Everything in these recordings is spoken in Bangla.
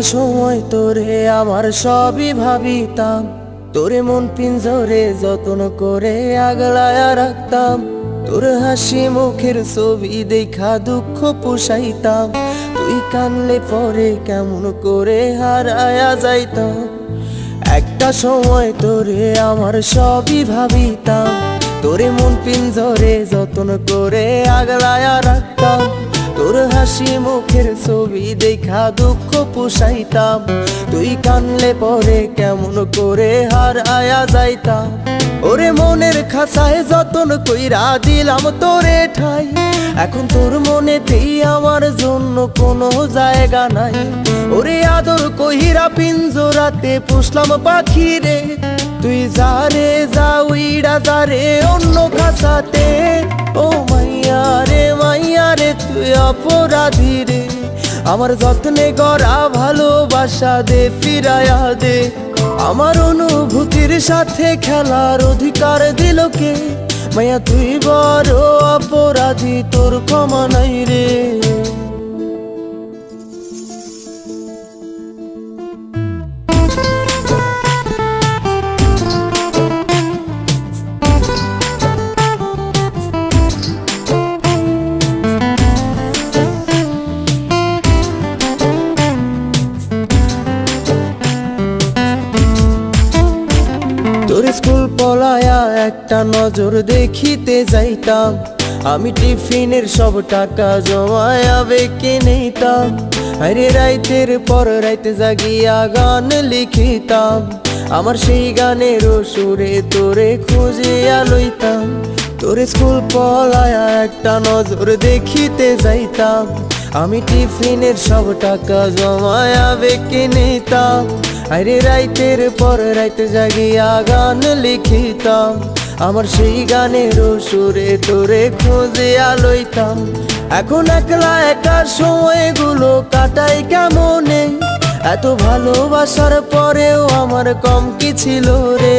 সময় তোরে আমার সবই ভাবিতাম, তোরে মন পিঞ্জরে যত্ন করে আগলায়া রাখতাম। তোর হাসি মুখের ছবি দেখা দুঃখ পোষাইতাম, তুই কানলে পরে কেমন করে হারায়া যাইতাম। একটা সময় তোরে আমার সবই ভাবিতাম, তোরে মন পিঞ্জরে যত্ন করে আগলায়া রাখতাম। তোর হাসি মুখের ছবি দেখা দুঃখ পোষাইতাম, তুই কানলে পরে কেমন করে হারায়া যাইতাম। ওরে মনের খাঁচায় যতন কইরা দিলাম তোরে ঠাই, এখন তোর মনেতেই আমার জন্য কোনো জায়গা নাই। ওরে আদর কইরা পিঞ্জরাতে পুষলাম পাখি রে, তুই যারে যা উইড়া যারে অন্য খাঁচাতে। ও মাইয়া রে তুই অপরাধী রে, আমার যত্নে গড়া ভালোবাসা দে ফিরায়া দে। আমার অনুভূতির সাথে খেলার অধিকার দিল কে? মাইয়া তুই বড় অপরাধী, তোর ক্ষমা নাই রে। তোর স্কুল পলায়া একটা নজর দেখিতে যাইতাম, আমি টিফিনের সব টাকা জমায়া বেঁকে নিতাম। আরে রাইতের পর রাইতে জাগিয়া গান লিখিতাম, আমার সেই গানের সুরে তোরে খুঁজিয়া লইতাম। তোর স্কুল পলায়া একটা নজর দেখিতে যাইতাম, আমি টিফিনের সব টাকা জমায়া বেঁকে নিতাম। আরে রাইতের পর রাইতে জাগিয়া গান লিখিতাম, আমার সেই গানের সুরে তোরে খুঁজিয়া লইতাম। এখন একলা একা সময়গুলো কাটাই কেমনে, এত ভালোবাসার পরেও আমার কম কি ছিল রে।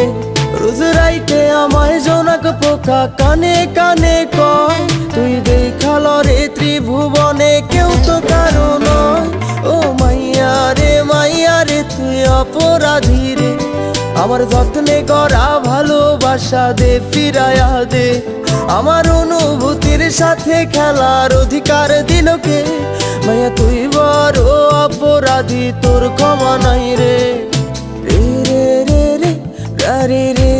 রোজ রাইতে আমায় জোনাক পোকা কানে কানে কয়, তুই দেখাল রে ত্রিভুবনে কেউ তো কারো নয়। ও মাইয়া রে তুই অপরাধী রে, আমার যত্নে গড়া ভালোবাসা দে ফিরায়া দে। আমার অনুভূতির সাথে খেলার অধিকার দিল কে? মাইয়া তুই বড় অপরাধী, তোর ক্ষমা নাই রে। রে রে রে রে রে রে।